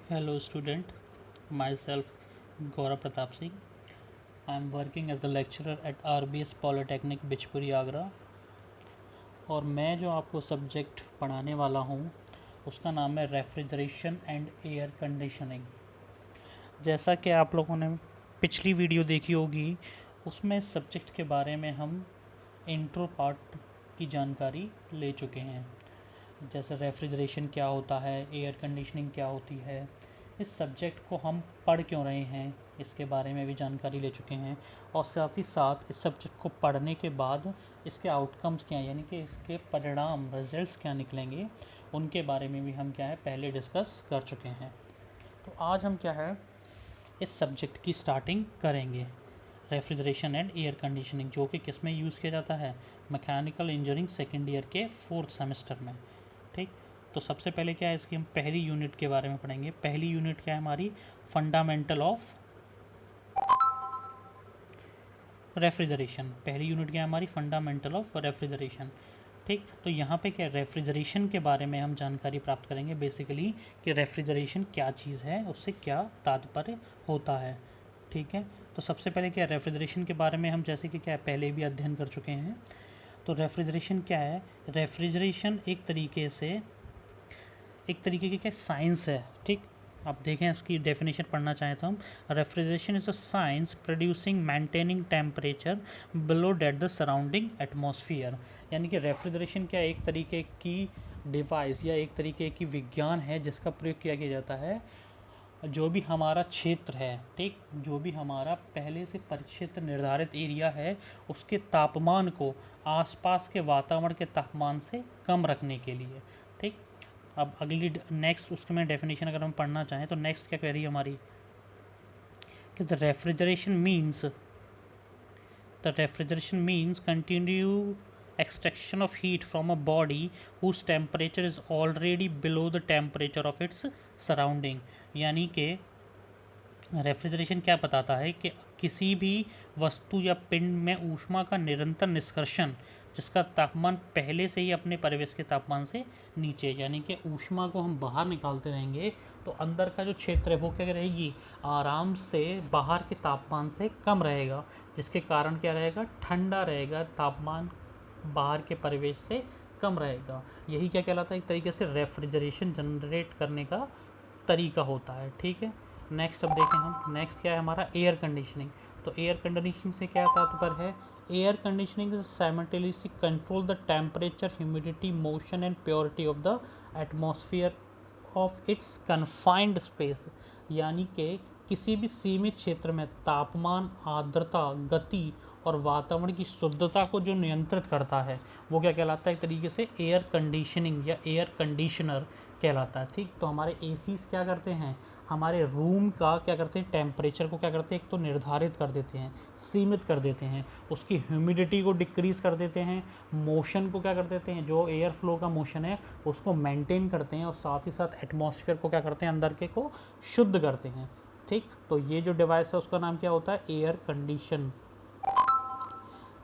Hello student, myself Gaurav Pratap Singh. I am working as a lecturer at RBS Polytechnic Bichpuri Agra और मैं जो आपको subject पढ़ाने वाला हूँ उसका नाम है रेफ्रिजरेशन एंड एयर कंडीशनिंग। जैसा कि आप लोगों ने पिछली वीडियो देखी होगी उसमें सब्जेक्ट के बारे में हम इंट्रो पार्ट की जानकारी ले चुके हैं, जैसे रेफ्रिजरेशन क्या होता है, एयर कंडीशनिंग क्या होती है, इस सब्जेक्ट को हम पढ़ क्यों रहे हैं इसके बारे में भी जानकारी ले चुके हैं और साथ ही साथ इस सब्जेक्ट को पढ़ने के बाद इसके आउटकम्स क्या हैं, यानी कि इसके परिणाम रिजल्ट्स क्या निकलेंगे, उनके बारे में भी हम क्या है पहले डिस्कस कर चुके हैं। तो आज हम क्या है इस सब्जेक्ट की स्टार्टिंग करेंगे, रेफ्रिजरेशन एंड एयर कंडीशनिंग, जो कि किस में यूज़ किया जाता है, मैकेनिकल इंजीनियरिंग सेकेंड ईयर के 4th सेमेस्टर में। ठीक, तो सबसे पहले क्या है इसकी हम पहली यूनिट के बारे में पढ़ेंगे। पहली यूनिट क्या है हमारी, फंडामेंटल ऑफ रेफ्रिजरेशन। पहली यूनिट क्या है हमारी, फंडामेंटल ऑफ रेफ्रिजरेशन। ठीक, तो यहाँ पे क्या रेफ्रिजरेशन के बारे में हम जानकारी प्राप्त करेंगे बेसिकली कि रेफ्रिजरेशन क्या चीज़ है, उससे क्या तात्पर्य होता है। ठीक है, तो सबसे पहले क्या रेफ्रिजरेशन के बारे में हम जैसे कि क्या पहले भी अध्ययन कर चुके हैं। तो रेफ्रिजरेशन क्या है, रेफ्रिजरेशन एक तरीके की क्या साइंस है। ठीक, आप देखें इसकी डेफिनेशन पढ़ना चाहें तो हम, refrigeration is the science producing maintaining temperature below that the surrounding atmosphere. यानी कि रेफ्रिजरेशन क्या एक तरीके की डिवाइस या एक तरीके की विज्ञान है जिसका प्रयोग किया जाता है जो भी हमारा क्षेत्र है, ठीक, जो भी हमारा पहले से परिचित निर्धारित एरिया है उसके तापमान को आसपास के वातावरण के तापमान से कम रखने के लिए। ठीक, अब अगली नेक्स्ट उसके में डेफिनेशन अगर हम पढ़ना चाहें तो नेक्स्ट क्या कह रही है हमारी कि the refrigeration means continue extraction of heat from a body whose temperature is already below the temperature of its surrounding। यानी कि रेफ्रिजरेशन क्या बताता है कि किसी भी वस्तु या पिंड में ऊष्मा का निरंतर निष्कर्षण जिसका तापमान पहले से ही अपने परिवेश के तापमान से नीचे, यानी कि ऊष्मा को हम बाहर निकालते रहेंगे तो अंदर का जो क्षेत्र है वो क्या रहेगी, आराम से बाहर के तापमान से कम रहेगा, जिसके कारण क्या रहेगा, ठंडा रहेगा, तापमान बाहर के परिवेश से कम रहेगा। यही क्या कहलाता है, एक तरीके से रेफ्रिजरेशन जनरेट करने का तरीका होता है। ठीक है, नेक्स्ट अब देखें हम, नेक्स्ट क्या है हमारा, एयर कंडीशनिंग। तो एयर कंडीशनिंग से क्या तात्पर्य है, air conditioning simultaneously control the temperature, humidity, motion and purity of the atmosphere of its confined space. यानी कि किसी भी सीमित क्षेत्र में तापमान, आर्द्रता, गति और वातावरण की शुद्धता को जो नियंत्रित करता है वो क्या कहलाता है, एक तरीके से एयर कंडीशनिंग या एयर कंडीशनर कहलाता है। ठीक, तो हमारे एसीज क्या करते हैं, हमारे रूम का क्या करते हैं, टेम्परेचर को क्या करते हैं, एक तो निर्धारित कर देते हैं, सीमित कर देते हैं, उसकी ह्यूमिडिटी को डिक्रीज़ कर देते हैं, मोशन को क्या कर देते हैं, जो एयर फ्लो का मोशन है उसको मेंटेन करते हैं और साथ ही साथ एटमॉस्फेयर को क्या करते हैं, अंदर के को शुद्ध करते हैं। ठीक, तो ये जो डिवाइस है उसका नाम क्या होता है, एयर कंडीशन।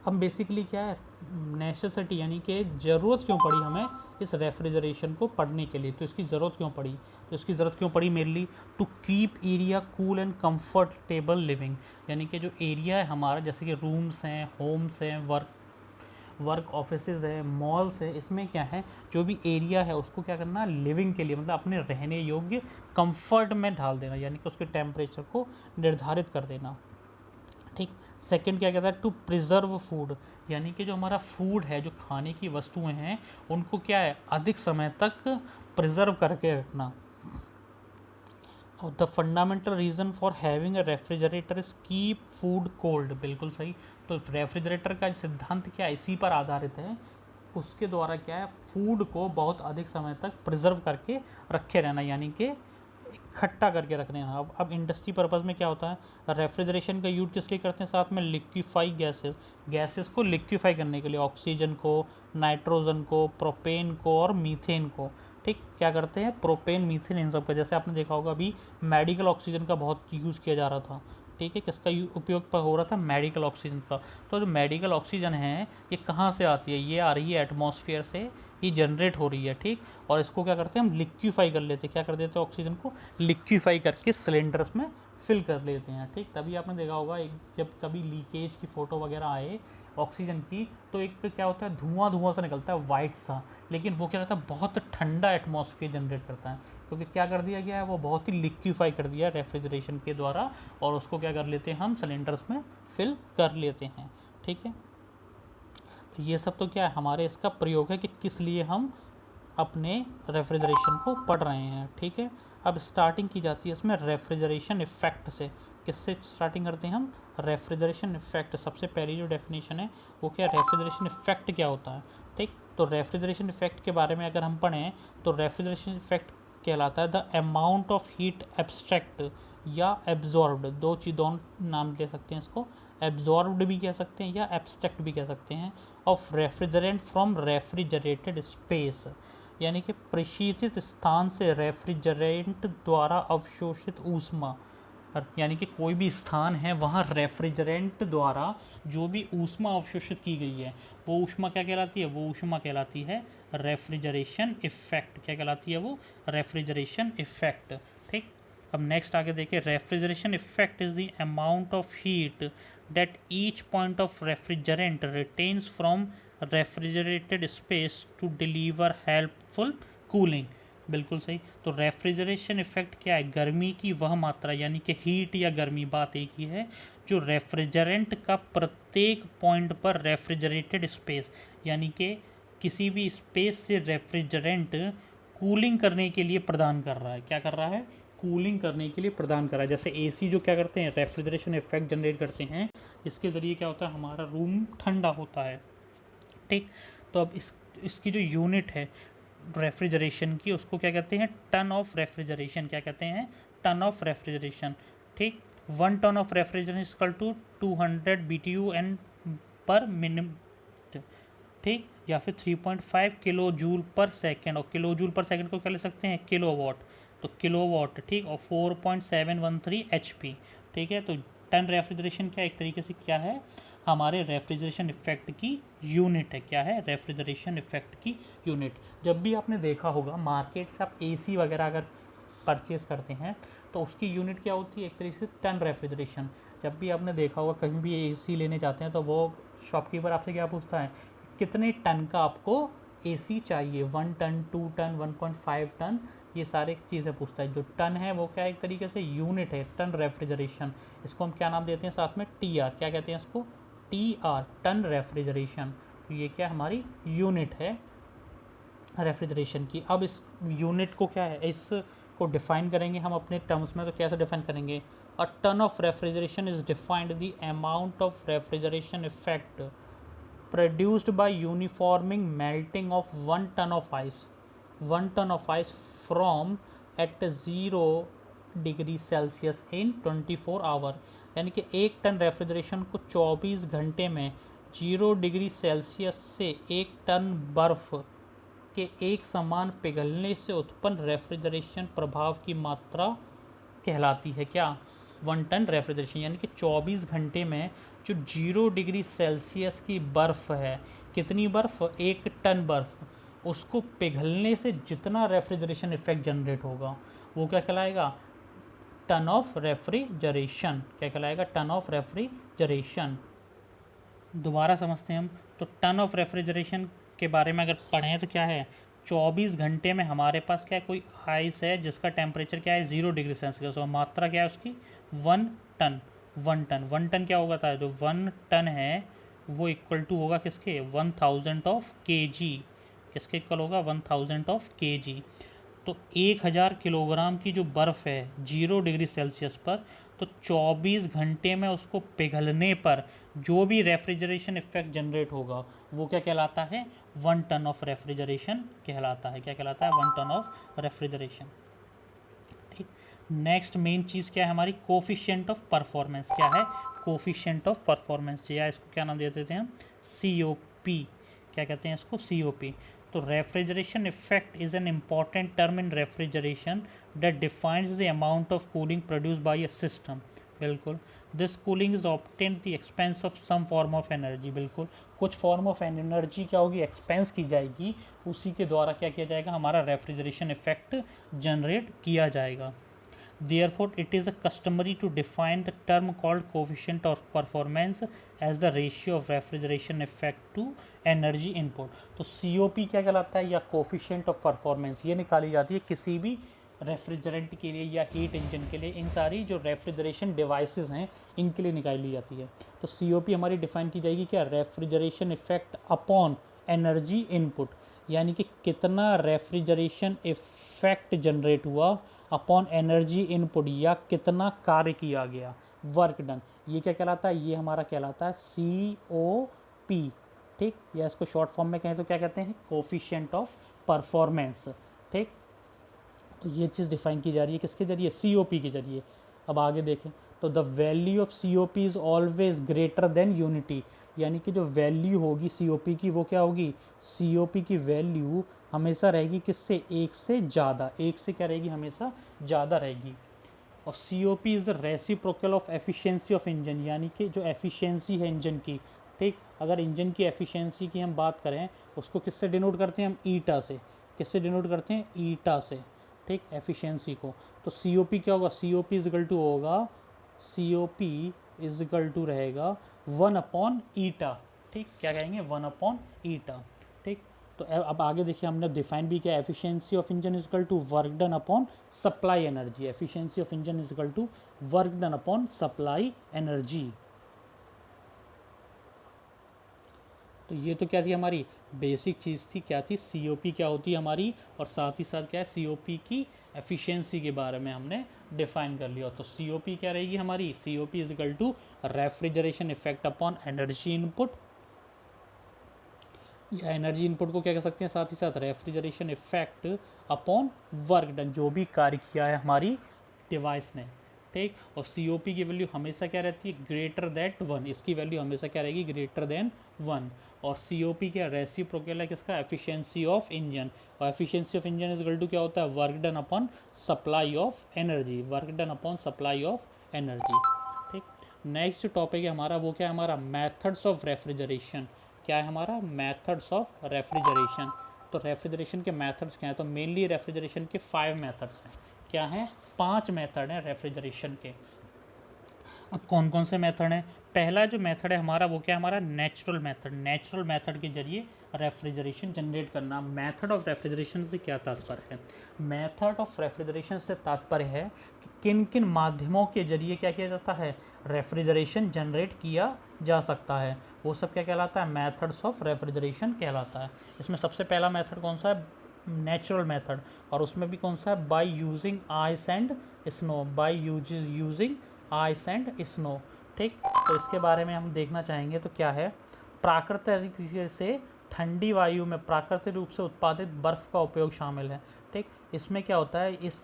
हम बेसिकली क्या है, नेसेसिटी यानी कि ज़रूरत क्यों पड़ी हमें इस रेफ्रिजरेशन को पढ़ने के लिए, तो इसकी ज़रूरत क्यों पड़ी, तो इसकी ज़रूरत क्यों पड़ी mainly to keep area cool and comfortable living. यानी कि जो एरिया है हमारा, जैसे कि रूम्स हैं, होम्स हैं, वर्क ऑफिसेज है, मॉल्स है, इसमें क्या है जो भी एरिया है उसको क्या करना, लिविंग के लिए मतलब अपने रहने योग्य कंफर्ट में ढाल देना, यानी कि उसके टेम्परेचर को निर्धारित कर देना। ठीक, सेकंड क्या कहता है, टू प्रिजर्व फूड, यानी कि जो हमारा फूड है, जो खाने की वस्तुएं हैं उनको क्या है अधिक समय तक प्रिजर्व करके रखना। और the fundamental reason for having a refrigerator is keep food cold. बिल्कुल सही, तो रेफ्रिजरेटर का सिद्धांत क्या है, इसी पर आधारित है, उसके द्वारा क्या है फूड को बहुत अधिक समय तक प्रिजर्व करके रखे रहना, यानी कि इकट्ठा करके रखने हैं। अब इंडस्ट्री पर्पज़ में क्या होता है, रेफ्रिजरेशन का यूज किस लिए करते हैं, साथ में लिक्विफाई गैसेस को लिक्विफाई करने के लिए, ऑक्सीजन को, नाइट्रोजन को, प्रोपेन को और मीथेन को। ठीक, क्या करते हैं, प्रोपेन, मीथेन, इन सब का, जैसे आपने देखा होगा अभी मेडिकल ऑक्सीजन का बहुत यूज़ किया जा रहा था, ठीक है, किसका उपयोग पर हो रहा था, मेडिकल ऑक्सीजन का। तो जो मेडिकल ऑक्सीजन है ये कहाँ से आती है, ये आ रही है एटमॉस्फेयर से, ये जनरेट हो रही है, ठीक। और इसको क्या करते हैं हम, लिक्विफाई कर लेते हैं, क्या कर देते हैं, ऑक्सीजन को लिक्विफाई करके सिलेंडर्स में फिल कर लेते हैं, ठीक। तभी आपने देखा होगा एक जब कभी लीकेज की फ़ोटो वगैरह आए ऑक्सीजन की, तो एक क्या होता है, धुआं धुआं सा निकलता है वाइट सा, लेकिन वो क्या रहता है, बहुत ठंडा एटमॉस्फेयर जनरेट करता है, क्योंकि क्या कर दिया गया है, वो बहुत ही लिक्विफाई कर दिया है रेफ्रिजरेशन के द्वारा, और उसको क्या कर लेते हैं हम, सिलेंडर्स में फिल कर लेते हैं, ठीक है। तो ये सब तो क्या है, हमारे इसका प्रयोग है कि किस लिए हम अपने रेफ्रिजरेशन को पढ़ रहे हैं, ठीक है। अब स्टार्टिंग की जाती है इसमें रेफ्रिजरेशन इफेक्ट से। किससे स्टार्टिंग करते हैं हम, रेफ्रिजरेशन इफेक्ट। सबसे पहली जो डेफिनेशन है वो क्या, रेफ्रिजरेशन इफेक्ट क्या होता है, ठीक। तो रेफ्रिजरेशन इफेक्ट के बारे में अगर हम पढ़ें तो रेफ्रिजरेशन इफेक्ट कहलाता है the amount of heat abstract या एब्जॉर्ब्ड, दो नाम ले सकते हैं इसको, एब्जॉर्ब्ड भी कह सकते हैं या एब्स्ट्रैक्ट भी कह सकते हैं, of refrigerant from refrigerated space, यानी कि प्रशीतित स्थान से रेफ्रिजरेंट द्वारा अवशोषित ऊष्मा, यानी कि कोई भी स्थान है वहाँ रेफ्रिजरेंट द्वारा जो भी ऊष्मा अवशोषित की गई है वो ऊष्मा क्या कहलाती है, वो ऊष्मा कहलाती है रेफ्रिजरेशन इफेक्ट। क्या कहलाती है वो, रेफ्रिजरेशन इफेक्ट, ठीक। अब नेक्स्ट आगे देखिए, refrigeration effect is the amount of heat that each point of refrigerant retains from refrigerated space to deliver helpful cooling. बिल्कुल सही। तो रेफ्रिजरेशन इफेक्ट क्या है, गर्मी की वह मात्रा, यानी कि हीट या गर्मी, बात एक ही है, जो रेफ्रिजरेंट का प्रत्येक पॉइंट पर रेफ्रिजरेटेड स्पेस, यानी कि किसी भी स्पेस से रेफ्रिजरेंट कूलिंग करने के लिए प्रदान कर रहा है। क्या कर रहा है, कूलिंग करने के लिए प्रदान कर रहा है। जैसे एसी जो क्या करते हैं, रेफ्रिजरेशन इफेक्ट जनरेट करते हैं, इसके ज़रिए क्या होता है, हमारा रूम ठंडा होता है, ठीक। तो अब इसकी जो यूनिट है रेफ्रिजरेशन की, उसको क्या कहते हैं, टन ऑफ रेफ्रिजरेशन। क्या कहते हैं, टन ऑफ रेफ्रिजरेशन, ठीक। 1 ton of refrigeration equal to 200 BTU an per minute, ठीक। या फिर 3.5 किलो जूल पर सेकेंड, और किलो जूल पर सेकेंड को क्या ले सकते हैं, किलो वाट, तो किलो वाट, ठीक। और 4.713 HP, ठीक है। तो टन रेफ्रिजरेशन क्या एक तरीके से क्या है, हमारे रेफ्रिजरेशन इफेक्ट की यूनिट है। क्या है, रेफ्रिजरेशन इफेक्ट की यूनिट। जब भी आपने देखा होगा मार्केट से आप एसी वगैरह अगर परचेज़ करते हैं तो उसकी यूनिट क्या होती है, एक तरीके से टन रेफ्रिजरेशन। जब भी आपने देखा होगा कहीं भी एसी लेने जाते हैं तो वो शॉपकीपर आपसे क्या पूछता है, कितने टन का आपको एसी चाहिए, 1 टन, 2 टन, 1.5 टन, ये सारे चीज़ें पूछता है। जो टन है वो क्या एक तरीके से यूनिट है, टन रेफ्रिजरेशन। इसको हम क्या नाम देते हैं साथ में, TR, क्या कहते हैं इसको, TR, टन रेफ्रिजरेशन। तो ये क्या हमारी यूनिट है रेफ्रिजरेशन की। अब इस यूनिट को क्या है, इसको डिफाइन करेंगे हम अपने टर्म्स में, तो कैसे डिफाइन करेंगे, a ton of refrigeration is defined the amount of refrigeration effect produced by uniforming melting of 1 ton of ice, 1 ton of ice from at 0 degree Celsius in 24 hour, यानी कि 1 ton refrigeration को 24 घंटे में 0 degree Celsius से 1 ton बर्फ़ के एक समान पिघलने से उत्पन्न रेफ्रिजरेशन प्रभाव की मात्रा कहलाती है क्या, 1 टन रेफ्रिजरेशन। यानी कि 24 घंटे में जो 0 डिग्री सेल्सियस की बर्फ़ है, कितनी बर्फ़, 1 टन बर्फ़, उसको पिघलने से जितना रेफ्रिजरेशन इफेक्ट जनरेट होगा वो क्या कहलाएगा, टन ऑफ रेफ्रिजरेशन। क्या कहलाएगा, टन ऑफ रेफ्रिजरेशन। दोबारा समझते हैं हम। तो टन ऑफ रेफ्रिजरेशन के बारे में अगर पढ़ें तो क्या है, 24 घंटे में हमारे पास क्या है, कोई आइस है जिसका टेम्परेचर क्या है 0 डिग्री सेल्सियस, और मात्रा क्या है उसकी 1 टन। 1 टन क्या होगा था, जो 1 टन है वो इक्वल टू होगा किसके, 1000 ऑफ kg। किसके इक्वल होगा, 1000 ऑफ kg। तो 1000 किलोग्राम की जो बर्फ़ है 0 डिग्री सेल्सियस पर, तो 24 घंटे में उसको पिघलने पर जो भी रेफ्रिजरेशन इफेक्ट जनरेट होगा वो क्या कहलाता है, 1 टन ऑफ रेफ्रिजरेशन कहलाता है। क्या कहलाता है, 1 टन ऑफ रेफ्रिजरेशन, ठीक। नेक्स्ट मेन चीज़ क्या है हमारी, कोफिशिएंट ऑफ परफॉर्मेंस। क्या है, कोफिशिएंट ऑफ परफॉर्मेंस, या इसको क्या नाम दे देते हैं हम, COP। क्या कहते हैं इसको, COP। तो refrigeration effect is an important term in refrigeration that defines the amount of cooling produce by a system. बिल्कुल। This cooling is obtain the expense of some form of energy, बिल्कुल कुछ form of energy क्या होगी, expense की जाएगी, उसी के द्वारा क्या किया जाएगा, हमारा रेफ्रिजरेशन इफेक्ट जनरेट किया जाएगा। Therefore, it is customary to define the term called coefficient of performance as the ratio of refrigeration effect to energy input। तो COP क्या कहलाता है, या coefficient of performance, ये निकाली जाती है किसी भी रेफ्रिजरेंट के लिए या हीट इंजन के लिए, इन सारी जो रेफ्रिजरेशन डिवाइसेस हैं इनके लिए निकाली जाती है। तो COP हमारी डिफाइन की जाएगी क्या, refrigeration effect upon energy input, यानी कि कितना रेफ्रिजरेशन इफेक्ट जनरेट हुआ अपॉन एनर्जी इनपुट, या कितना कार्य किया गया, वर्क डन, ये क्या कहलाता है, ये हमारा कहलाता है COP, ठीक, या इसको शॉर्ट फॉर्म में कहें तो क्या कहते हैं, कोफिशिएंट ऑफ परफॉर्मेंस, ठीक। तो ये चीज़ डिफाइन की जा रही है किसके जरिए, COP के जरिए। अब आगे देखें तो the value of COP is always greater than unity, यानी कि जो वैल्यू होगी COP की वो क्या होगी, COP की वैल्यू हमेशा रहेगी किससे, एक से ज़्यादा, एक से क्या रहेगी, हमेशा ज़्यादा रहेगी। और COP is the reciprocal of efficiency of engine, यानी कि जो एफिशिएंसी है इंजन की, ठीक, अगर इंजन की एफिशिएंसी की हम बात करें उसको किससे डिनोट करते हैं हम, ईटा से, किससे डिनोट करते हैं, ईटा से, ठीक, एफिशिएंसी को। तो COP क्या होगा, COP इज इक्वल टू होगा, COP इज इक्वल टू रहेगा 1 अपॉन ईटा, ठीक, क्या कहेंगे, 1 अपॉन ईटा, ठीक। तो अब आगे देखिए हमने डिफाइन भी किया, efficiency of engine is equal to work done upon supply energy, efficiency of engine is equal to work done upon supply energy. तो ये तो क्या थी हमारी बेसिक चीज़ थी, क्या थी, COP क्या होती है हमारी, और साथ ही साथ क्या है, COP की एफिशिएंसी के बारे में हमने डिफाइन कर लिया। तो COP क्या रहेगी हमारी, COP is equal to refrigeration effect upon energy input, या एनर्जी इनपुट को क्या कह सकते हैं, साथ ही साथ refrigeration effect upon work done, जो भी कार्य किया है हमारी डिवाइस ने, ठीक। और COP की वैल्यू हमेशा क्या रहती है, ग्रेटर दैट 1, इसकी वैल्यू हमेशा क्या रहेगी, ग्रेटर देन 1। और COP क्या रेसिप्रोकल है किसका, एफिशिएंसी ऑफ इंजन, और efficiency of engine is equal to क्या होता है, work done upon supply of energy, work done upon supply of energy, ठीक। नेक्स्ट टॉपिक है हमारा वो क्या है, हमारा मेथड्स ऑफ रेफ्रिजरेशन, क्या है हमारा, मेथड्स ऑफ रेफ्रिजरेशन। तो रेफ्रिजरेशन के मेथड्स क्या हैं, तो मेनली रेफ्रिजरेशन के 5 मेथड्स हैं, क्या हैं, 5 मेथड हैं रेफ्रिजरेशन के। अब कौन कौन से मेथड हैं, पहला जो मेथड है हमारा वो क्या है, हमारा नेचुरल मेथड, नेचुरल मेथड के जरिए रेफ्रिजरेशन जनरेट करना। मेथड ऑफ रेफ्रिजरेशन से क्या तात्पर्य है, मेथड ऑफ रेफ्रिजरेशन से तात्पर्य है कि किन किन माध्यमों के जरिए क्या किया जाता है, रेफ्रिजरेशन जनरेट किया जा सकता है, वो सब क्या कहलाता है, मेथड्स ऑफ रेफ्रिजरेशन कहलाता है। इसमें सबसे पहला मेथड कौन सा है, नेचुरल मेथड, और उसमें भी कौन सा है, by using ice and snow, by using ice and snow, ठीक। तो इसके बारे में हम देखना चाहेंगे तो क्या है, प्राकृतिक तरीके से ठंडी वायु में प्राकृतिक रूप से उत्पादित बर्फ़ का उपयोग शामिल है, ठीक। इसमें क्या होता है, इस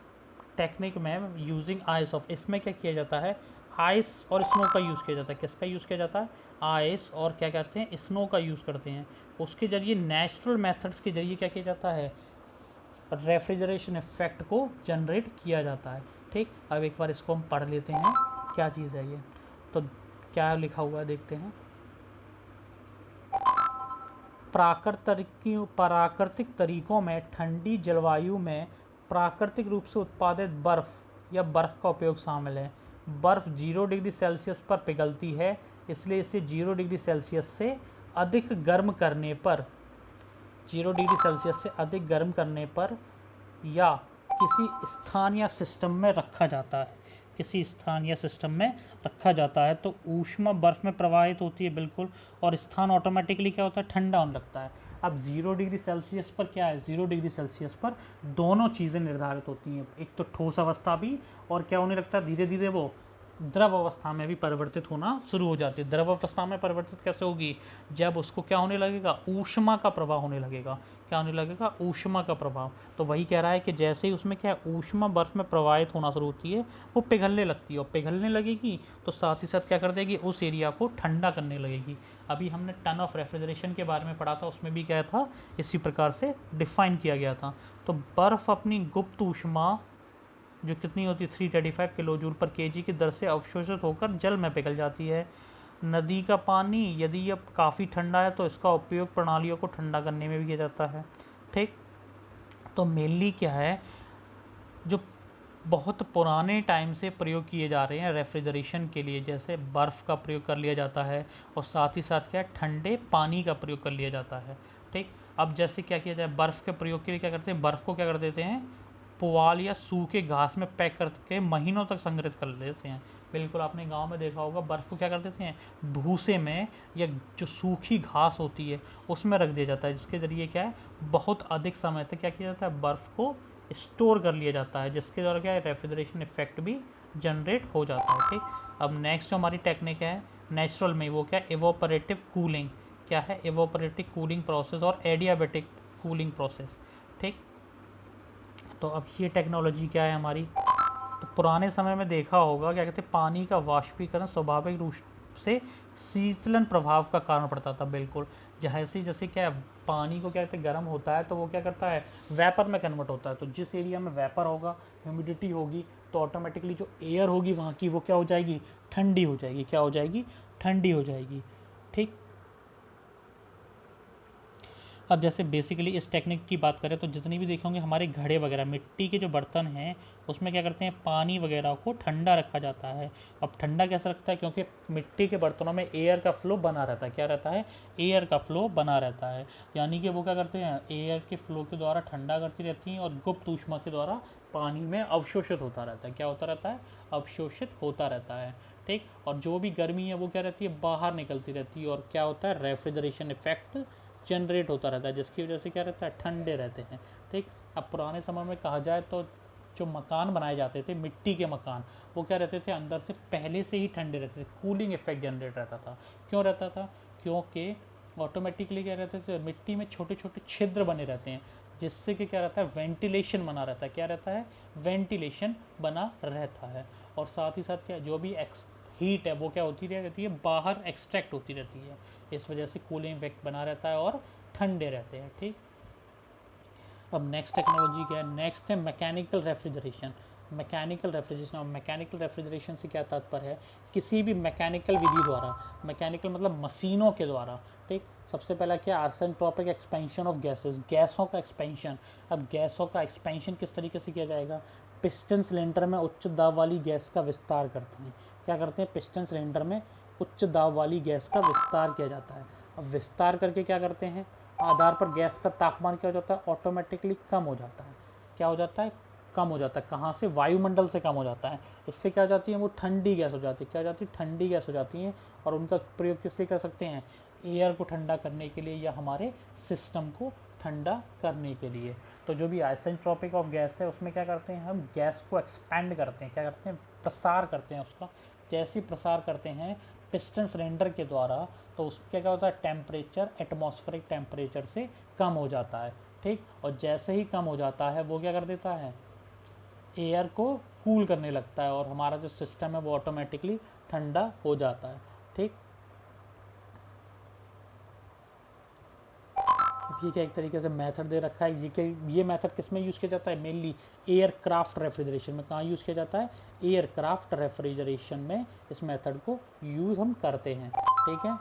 टेक्निक में यूजिंग आइस ऑफ, इसमें क्या किया जाता है, आइस और स्नो का यूज़ किया जाता है, किसका यूज़ किया जाता है, आइस और क्या करते हैं, स्नो का यूज़ करते हैं। उसके जरिए नेचुरल मेथड्स के जरिए क्या किया जाता है, रेफ्रिजरेशन इफेक्ट को जनरेट किया जाता है, ठीक। अब एक बार इसको हम पढ़ लेते हैं क्या चीज़ है ये, तो क्या लिखा हुआ है देखते हैं, प्राकृतिक तरीकों में ठंडी जलवायु में प्राकृतिक रूप से उत्पादित बर्फ़ या बर्फ़ का उपयोग शामिल है। बर्फ़ 0 डिग्री सेल्सियस पर पिघलती है, इसलिए इसे 0 डिग्री सेल्सियस से अधिक गर्म करने पर, 0 डिग्री सेल्सियस से अधिक गर्म करने पर या किसी स्थान या सिस्टम में रखा जाता है, किसी स्थान या सिस्टम में रखा जाता है तो ऊष्मा बर्फ़ में प्रवाहित होती है, बिल्कुल, और स्थान ऑटोमेटिकली क्या होता है, ठंडा होने लगता है। अब 0 डिग्री सेल्सियस पर क्या है, 0 डिग्री सेल्सियस पर दोनों चीज़ें निर्धारित होती हैं, एक तो ठोस अवस्था भी, और क्या होने लगता है, धीरे धीरे वो द्रव अवस्था में भी परिवर्तित होना शुरू हो जाती है। द्रव अवस्था में परिवर्तित कैसे होगी, जब उसको क्या होने लगेगा, ऊष्मा का प्रवाह होने लगेगा, क्या होने लगेगा, ऊष्मा का प्रभाव। तो वही कह रहा है कि जैसे ही उसमें क्या है, ऊष्मा बर्फ़ में प्रवाहित होना शुरू होती है, वो पिघलने लगती है, और पिघलने लगेगी तो साथ ही साथ क्या कर देगी, उस एरिया को ठंडा करने लगेगी। अभी हमने टन ऑफ रेफ्रिजरेशन के बारे में पढ़ा था, उसमें भी क्या था, इसी प्रकार से डिफाइन किया गया था। तो बर्फ़ अपनी गुप्त ऊष्मा जो कितनी होती है 335 किलो जूल पर केजी की दर से अवशोषित होकर जल में पिघल जाती है। नदी का पानी यदि अब काफ़ी ठंडा है तो इसका उपयोग प्रणालियों को ठंडा करने में भी किया जाता है। ठीक, तो मेनली क्या है, जो बहुत पुराने टाइम से प्रयोग किए जा रहे हैं रेफ्रिजरेशन के लिए, जैसे बर्फ़ का प्रयोग कर लिया जाता है और साथ ही साथ क्या है, ठंडे पानी का प्रयोग कर लिया जाता है। ठीक, अब जैसे क्या किया जाए, बर्फ़ के प्रयोग के लिए क्या करते हैं, बर्फ़ को क्या कर देते हैं, पुआल या सूखे घास में पैक करके महीनों तक संग्रहित कर लेते हैं। बिल्कुल आपने गांव में देखा होगा, बर्फ़ को क्या कर देते हैं, भूसे में या जो सूखी घास होती है उसमें रख दिया जाता है, जिसके ज़रिए क्या है, बहुत अधिक समय तक क्या किया जाता है, बर्फ़ को स्टोर कर लिया जाता है, जिसके द्वारा क्या है, रेफ्रिजरेशन इफेक्ट भी जनरेट हो जाता है। ठीक, अब नेक्स्ट जो हमारी टेक्निक है नेचुरल में, वो क्या है, इवोपरेटिव कूलिंग। क्या है, इवोपरेटिव कूलिंग प्रोसेस और एडियाबेटिक कूलिंग प्रोसेस। ठीक, तो अब ये टेक्नोलॉजी क्या है हमारी, तो पुराने समय में देखा होगा क्या कहते हैं, पानी का वाष्पीकरण स्वाभाविक रूप से शीतलन प्रभाव का कारण पड़ता था। बिल्कुल जैसे क्या है, पानी को क्या कहते हैं, गर्म होता है तो वो क्या करता है, वेपर में कन्वर्ट होता है। तो जिस एरिया में वेपर होगा, ह्यूमिडिटी होगी, तो ऑटोमेटिकली जो एयर होगी वहाँ की वो क्या हो जाएगी, ठंडी हो जाएगी। क्या हो जाएगी, ठंडी हो जाएगी। ठीक, अब जैसे बेसिकली इस टेक्निक की बात करें तो जितनी भी देखे होंगे हमारे घड़े वगैरह, मिट्टी के जो बर्तन हैं उसमें क्या करते हैं, पानी वगैरह को ठंडा रखा जाता है। अब ठंडा कैसे रखता है, क्योंकि मिट्टी के बर्तनों में एयर का फ्लो बना रहता है। क्या रहता है, एयर का फ्लो बना रहता है, यानी कि वो क्या करते हैं, एयर के फ्लो के द्वारा ठंडा करती रहती हैं और गुप्त ऊष्मा के द्वारा पानी में अवशोषित होता रहता है। क्या होता रहता है, अवशोषित होता रहता है। ठीक, और जो भी गर्मी है वो क्या रहती है, बाहर निकलती रहती है, और क्या होता है, रेफ्रिजरेशन इफेक्ट जनरेट होता रहता है, जिसकी वजह से क्या रहता है, ठंडे रहते हैं। ठीक, अब पुराने समय में कहा जाए तो जो मकान बनाए जाते थे, मिट्टी के मकान, वो क्या रहते थे, अंदर से पहले से ही ठंडे रहते थे, कूलिंग इफेक्ट जनरेट रहता था। क्यों रहता था, क्योंकि ऑटोमेटिकली क्या रहते थे, मिट्टी में छोटे छोटे छिद्र बने रहते हैं, जिससे कि क्या रहता है, वेंटिलेशन बना रहता है। क्या रहता है, वेंटिलेशन बना रहता है। और साथ ही साथ क्या, जो भी हीट है वो क्या होती रहती है, बाहर एक्सट्रैक्ट होती रहती है, इस वजह से कूलिंग इफेक्ट बना रहता है और ठंडे रहते हैं। ठीक, अब नेक्स्ट टेक्नोलॉजी क्या है, नेक्स्ट है मैकेनिकल रेफ्रिजरेशन। मैकेनिकल रेफ्रिजरेशन, और मैकेनिकल रेफ्रिजरेशन से क्या तात्पर्य है, किसी भी मैकेनिकल विधि द्वारा, मैकेनिकल मतलब मशीनों के द्वारा। ठीक, सबसे पहला क्या, आइसेंट्रोपिक एक्सपेंशन ऑफ गैसेस, गैसों का एक्सपेंशन। अब गैसों का एक्सपेंशन किस तरीके से किया जाएगा, पिस्टन सिलेंडर में उच्च दाब वाली गैस का विस्तार करते हैं। क्या करते हैं, पिस्टन सिलेंडर में उच्च दाब वाली गैस का विस्तार किया जाता है। अब विस्तार करके क्या करते हैं, आधार पर गैस का तापमान क्या हो जाता है, ऑटोमेटिकली कम हो जाता है। क्या हो जाता है, कम हो जाता है, कहाँ से, वायुमंडल से कम हो जाता है। इससे क्या हो जाती है, वो ठंडी गैस हो जाती है। क्या हो जाती है, ठंडी गैस हो जाती है। और उनका प्रयोग किस लिए कर सकते हैं, एयर को ठंडा करने के लिए या हमारे सिस्टम को ठंडा करने के लिए। तो जो भी आइसेंट्रोपिक ऑफ गैस है उसमें क्या करते हैं, हम गैस को एक्सपेंड करते हैं। क्या करते हैं, प्रसार करते हैं उसका। जैसे ही प्रसार करते हैं पिस्टन सिलेंडर के द्वारा, तो उसका क्या होता है, टेम्परेचर एटमॉस्फेरिक टेम्परेचर से कम हो जाता है। ठीक, और जैसे ही कम हो जाता है वो क्या कर देता है, एयर को कूल करने लगता है, और हमारा जो सिस्टम है वो ऑटोमेटिकली ठंडा हो जाता है। ठीक, ये क्या एक तरीके से मेथड दे रखा है, ये मेथड किस में यूज़ किया जाता है, मेनली एयरक्राफ्ट रेफ्रिजरेशन में। कहाँ यूज़ किया जाता है, एयरक्राफ्ट रेफ्रिजरेशन में इस मेथड को यूज़ हम करते हैं। ठीक है,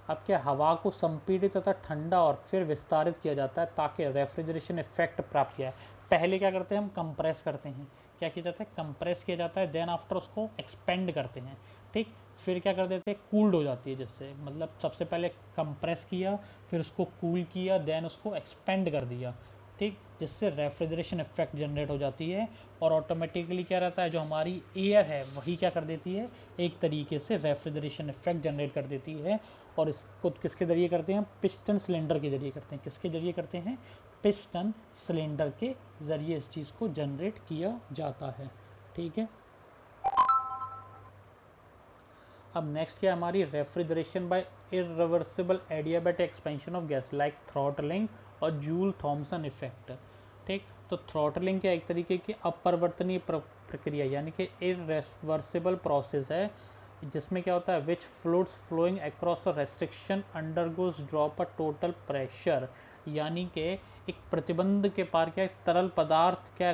अब क्या, हवा को संपीड़ित तथा ठंडा और फिर विस्तारित किया जाता है ताकि रेफ्रिजरेशन इफेक्ट प्राप्त किया है। पहले क्या करते हैं, हम कंप्रेस करते हैं। क्या किया जाता है, कंप्रेस किया जाता है, देन आफ्टर उसको एक्सपेंड करते हैं। ठीक, फिर क्या कर देते हैं, कूल्ड हो जाती है, जिससे मतलब सबसे पहले कंप्रेस किया, फिर उसको कूल किया, देन उसको एक्सपेंड कर दिया। ठीक, जिससे रेफ्रिजरेशन इफेक्ट जनरेट हो जाती है, और ऑटोमेटिकली क्या रहता है, जो हमारी एयर है वही क्या कर देती है, एक तरीके से रेफ्रिजरेशन इफेक्ट जनरेट कर देती है। और इसको किसके ज़रिए करते हैं, पिस्टन सिलेंडर के ज़रिए करते हैं। किसके ज़रिए करते हैं, पिस्टन सिलेंडर के ज़रिए इस चीज़ को जनरेट किया जाता है। ठीक है, अब नेक्स्ट क्या है हमारी, refrigeration by irreversible adiabatic expansion of gas like throttling और जूल थॉमसन इफेक्ट। ठीक, तो थ्रॉटलिंग क्या एक तरीके की अपरिवर्तनीय प्रक्रिया, यानी कि इरिवर्सिबल प्रोसेस है, जिसमें क्या होता है, which fluids flowing across a restriction undergoes drop a total pressure, यानी कि एक प्रतिबंध के पार क्या तरल पदार्थ क्या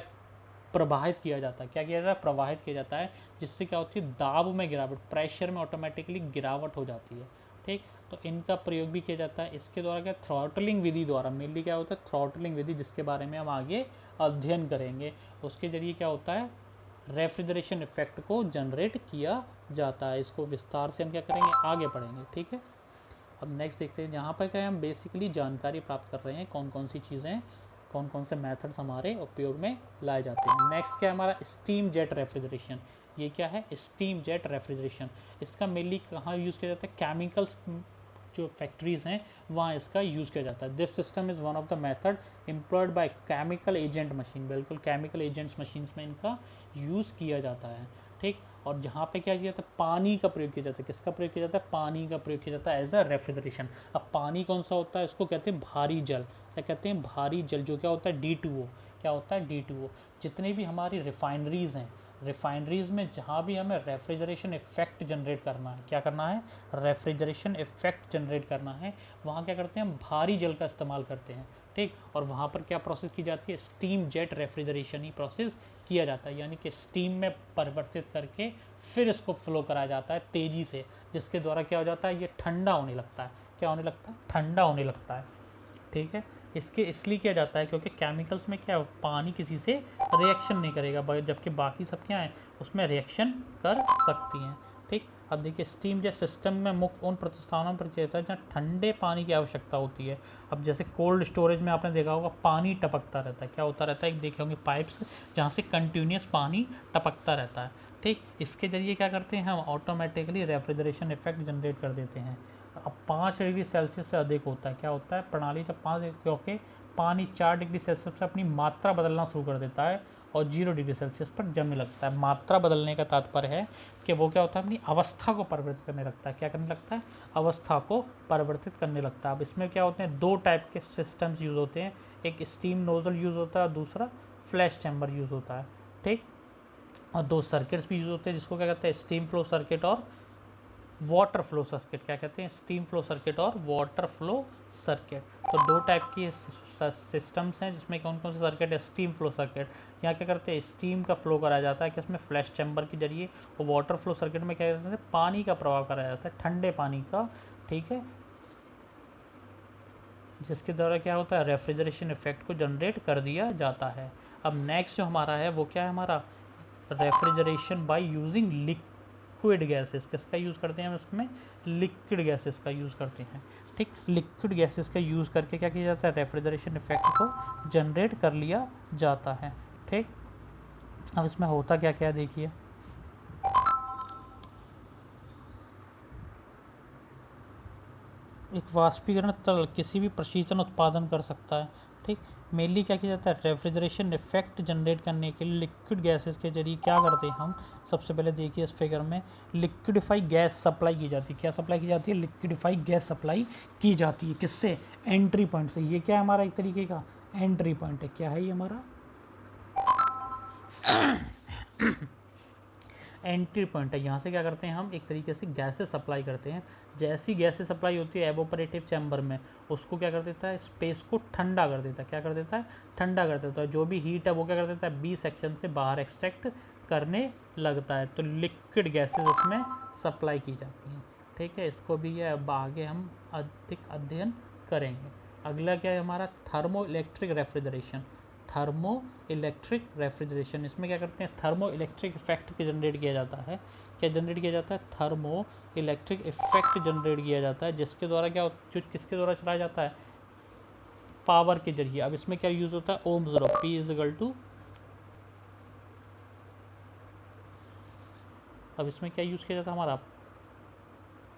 प्रवाहित किया जाता है। क्या किया जाता है? प्रवाहित किया जाता है, जिससे क्या होती है? दाब में गिरावट, प्रेशर में ऑटोमेटिकली गिरावट हो जाती है। ठीक, तो इनका प्रयोग भी किया जाता है। इसके द्वारा क्या, थ्रॉटलिंग विधि द्वारा, मेनली क्या होता है? थ्रॉटलिंग विधि, जिसके बारे में हम आगे अध्ययन करेंगे। उसके जरिए क्या होता है? रेफ्रिजरेशन इफेक्ट को जनरेट किया जाता है। इसको विस्तार से हम क्या करेंगे? आगे पढ़ेंगे। ठीक है, अब नेक्स्ट देखते हैं। यहाँ पर क्या हम बेसिकली जानकारी प्राप्त कर रहे हैं, कौन कौन सी चीज़ें, कौन कौन से मेथड्स हमारे उपयोग में लाए जाते हैं। नेक्स्ट क्या है हमारा? Steam jet refrigeration. ये क्या है? Steam jet refrigeration. इसका मेनली कहाँ यूज़ किया जाता है? केमिकल्स जो फैक्ट्रीज़ हैं वहाँ इसका यूज़ किया जाता है। This system is one of the method employed by chemical agent machine. बिल्कुल केमिकल एजेंट्स मशीन्स में इनका यूज़ किया जाता है। ठीक, और जहाँ पे क्या किया जाता है? पानी का प्रयोग किया जाता है। किसका प्रयोग किया जाता है? पानी का प्रयोग किया जाता है एज अ रेफ्रिजरेशन। अब पानी कौन सा होता है? इसको कहते हैं भारी जल। क्या कहते हैं? भारी जल, जो क्या होता है? D2O। क्या होता है? D2O। जितने भी हमारी रिफाइनरीज़ हैं, रिफाइनरीज़ में जहाँ भी हमें रेफ्रिजरेशन इफेक्ट जनरेट करना है, क्या करना है? रेफ्रिजरेशन इफेक्ट जनरेट करना है, वहाँ क्या करते हैं? हम भारी जल का इस्तेमाल करते हैं। ठीक, और वहाँ पर क्या प्रोसेस की जाती है? स्टीम जेट रेफ्रिजरेशन ही प्रोसेस किया जाता है, यानी कि स्टीम में परिवर्तित करके फिर इसको फ्लो कराया जाता है तेज़ी से, जिसके द्वारा क्या हो जाता है? ये ठंडा होने लगता है। क्या होने लगता है? ठंडा होने लगता है। ठीक है, इसके इसलिए किया जाता है क्योंकि केमिकल्स में क्या, पानी किसी से रिएक्शन नहीं करेगा, जबकि बाकी सब क्या है? उसमें रिएक्शन कर सकती हैं। ठीक, अब देखिए स्टीम जेट सिस्टम में मुख्य उन प्रतिस्थानों पर किया जाता है जहाँ ठंडे पानी की आवश्यकता होती है। अब जैसे कोल्ड स्टोरेज में आपने देखा होगा पानी टपकता रहता है। क्या होता रहता है? एक देखे होंगे पाइप्स, जहाँ से कंटिन्यूस पानी टपकता रहता है। ठीक, इसके जरिए क्या करते हैं? हम ऑटोमेटिकली रेफ्रिजरेशन इफेक्ट जनरेट कर देते हैं। अब 5 डिग्री सेल्सियस से अधिक होता है, क्या होता है? प्रणाली जब 5, क्योंकि पानी 4 डिग्री सेल्सियस से अपनी मात्रा बदलना शुरू कर देता है और 0 डिग्री सेल्सियस पर जमने लगता है। मात्रा बदलने का तात्पर्य है कि वो क्या होता है? अपनी अवस्था को परिवर्तित करने लगता है। क्या करने लगता है? अवस्था को परिवर्तित करने लगता है। अब इसमें क्या होते हैं? 2 टाइप के सिस्टम्स यूज़ होते हैं, एक स्टीम नोजल यूज़ होता है और दूसरा फ्लैश चैम्बर यूज़ होता है। ठीक, और 2 सर्किट्स भी यूज़ होते हैं, जिसको क्या कहते हैं? स्टीम फ्लो सर्किट और वाटर फ्लो सर्किट। क्या कहते हैं? स्टीम फ्लो सर्किट और वाटर फ्लो सर्किट। तो 2 टाइप की सिस्टम्स हैं, जिसमें कौन कौन से सर्किट है? स्टीम फ्लो सर्किट, यहाँ क्या करते हैं? स्टीम का फ्लो कराया जाता है किसमें? फ्लैश चैम्बर के जरिए। और वाटर फ्लो सर्किट में क्या करते हैं? पानी का प्रवाह कराया जाता है, ठंडे पानी का। ठीक है, जिसके द्वारा क्या होता है? रेफ्रिजरेशन इफेक्ट को जनरेट कर दिया जाता है। अब नेक्स्ट जो हमारा है वो क्या है हमारा? Refrigeration by using liquid gases. किसका यूज़ करते हैं हम इसमें? लिक्विड गैसेस का यूज़ करते हैं। ठीक, लिक्विड गैसेस का यूज़ करके क्या किया जाता है? रेफ्रिजरेशन इफेक्ट को जनरेट कर लिया जाता है। ठीक, अब इसमें होता क्या क्या देखिए। एक वाष्पीकरण तरल किसी भी प्रशीतन उत्पादन कर सकता है। ठीक, मेनली क्या किया जाता है? रेफ्रिजरेशन इफेक्ट जनरेट करने के लिए लिक्विड गैसेस के जरिए क्या करते हैं हम? सबसे पहले देखिए इस फिगर में लिक्विडिफाई गैस सप्लाई की जाती है। क्या सप्लाई की जाती है? लिक्विडिफाई गैस सप्लाई की जाती है। किससे? एंट्री पॉइंट से। ये क्या है हमारा? एक तरीके का एंट्री पॉइंट है। क्या है ये हमारा? एंट्री पॉइंट है। यहाँ से क्या करते हैं हम? एक तरीके से गैसेस सप्लाई करते हैं। जैसी गैसेस सप्लाई होती है एवोपरेटिव चैम्बर में, उसको क्या कर देता है? स्पेस को ठंडा कर देता है। क्या कर देता है? ठंडा कर देता है। जो भी हीट है वो क्या कर देता है? बी सेक्शन से बाहर एक्सट्रैक्ट करने लगता है। तो लिक्विड गैसेस इसमें सप्लाई की जाती हैं। ठीक है, इसको भी ये अब आगे हम अधिक अध्ययन करेंगे। अगला क्या है हमारा? Thermo electric refrigeration. Thermo electric refrigeration, इसमें क्या करते हैं? थर्मो इलेक्ट्रिक इफेक्ट जनरेट किया जाता है। क्या जनरेट किया जाता है? थर्मो इलेक्ट्रिक इफेक्ट जनरेट किया जाता है, जिसके द्वारा क्या, जो किसके द्वारा चलाया जाता है? पावर के जरिए। अब इसमें क्या यूज़ होता है? Ohm's law, P is equal to, अब इसमें क्या यूज़ किया जाता है हमारा?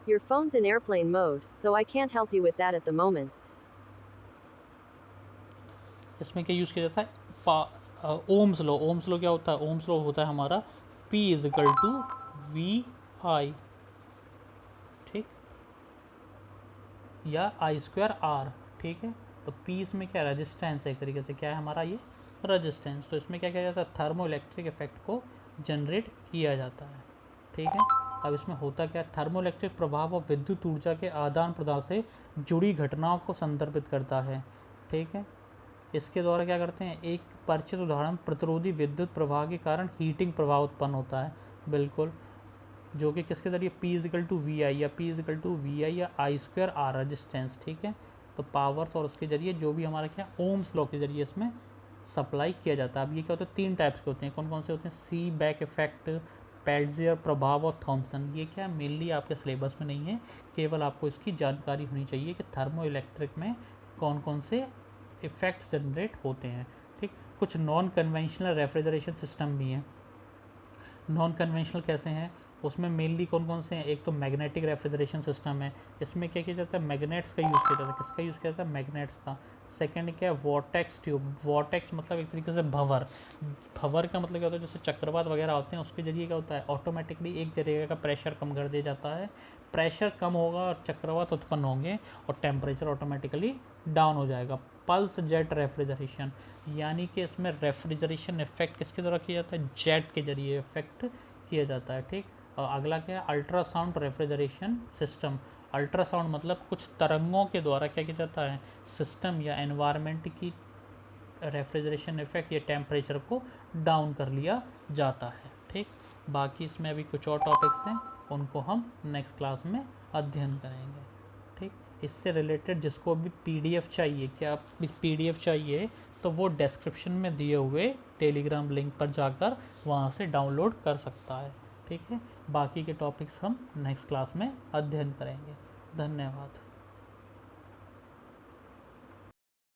Your phone's in airplane mode, so I can't help you with that at the moment. इसमें क्या यूज़ किया जाता है? Ohm's law. ओम्स लॉ क्या होता है? ओम्स लॉ होता है हमारा P इजिकल टू VI। ठीक, या I²R। ठीक है, तो P इसमें क्या? रेजिस्टेंस है एक तरीके से। क्या है हमारा ये? रेजिस्टेंस। तो इसमें क्या किया जाता है? थर्मो इलेक्ट्रिक इफेक्ट को जनरेट किया जाता है। ठीक है, अब इसमें होता क्या है? थर्मो इलेक्ट्रिक प्रभाव और विद्युत ऊर्जा के आदान प्रदान से जुड़ी घटनाओं को संदर्भित करता है। ठीक है, इसके द्वारा क्या करते हैं, एक परिचित उदाहरण प्रतिरोधी विद्युत प्रवाह के कारण हीटिंग प्रवाह उत्पन्न होता है, बिल्कुल, जो कि किसके जरिए, P इजिकल टू वी आई या P इजिकल टू वी आई या आई स्क्वायर आर रेजिस्टेंस, ठीक है। तो पावर्स और उसके जरिए जो भी हमारा क्या ओम्स लॉ के जरिए इसमें सप्लाई किया जाता है। अब ये क्या होता है, 3 टाइप्स के होते हैं, कौन कौन से होते हैं, सी बैक इफेक्ट, पेल्टियर प्रभाव और थॉम्सन। ये क्या मेनली आपके सिलेबस में नहीं है, केवल आपको इसकी जानकारी होनी चाहिए कि थर्मो इलेक्ट्रिक में कौन कौन से इफेक्ट्स जनरेट होते हैं, ठीक। कुछ नॉन कन्वेंशनल रेफ्रिजरेशन सिस्टम भी हैं। नॉन कन्वेंशनल कैसे हैं, उसमें मेनली कौन कौन से हैं, एक तो मैग्नेटिक रेफ्रिजरेशन सिस्टम है, इसमें क्या किया जाता है, मैग्नेट्स का यूज़ किया जाता है, किसका यूज़ किया जाता है, मैग्नेट्स का। सेकंड क्या है, वॉर्टेक्स ट्यूब, वॉर्टेक्स मतलब एक तरीके से भंवर, भंवर का मतलब क्या होता है, जैसे चक्रवात वगैरह होते हैं उसके जरिए क्या होता है, ऑटोमेटिकली एक जगह का प्रेशर कम कर दिया जाता है, प्रेशर कम होगा और चक्रवात उत्पन्न होंगे और टेम्परेचर ऑटोमेटिकली डाउन हो जाएगा। पल्स जेट रेफ्रिजरेशन, यानी कि इसमें रेफ्रिजरेशन इफेक्ट किसके द्वारा किया जाता है, जेट के जरिए इफेक्ट किया जाता है, ठीक। और अगला क्या है, अल्ट्रासाउंड रेफ्रिजरेशन सिस्टम। अल्ट्रासाउंड मतलब कुछ तरंगों के द्वारा क्या किया जाता है, सिस्टम या एनवायरनमेंट की रेफ्रिजरेशन इफेक्ट या टेम्परेचर को डाउन कर लिया जाता है, ठीक। बाकी इसमें अभी कुछ और टॉपिक्स हैं, उनको हम नेक्स्ट क्लास में अध्ययन करेंगे, ठीक। इससे रिलेटेड जिसको भी पीडीएफ चाहिए, क्या पीडीएफ चाहिए, तो वो डिस्क्रिप्शन में दिए हुए टेलीग्राम लिंक पर जाकर वहाँ से डाउनलोड कर सकता है, ठीक है। बाकी के टॉपिक्स हम नेक्स्ट क्लास में अध्ययन करेंगे। धन्यवाद।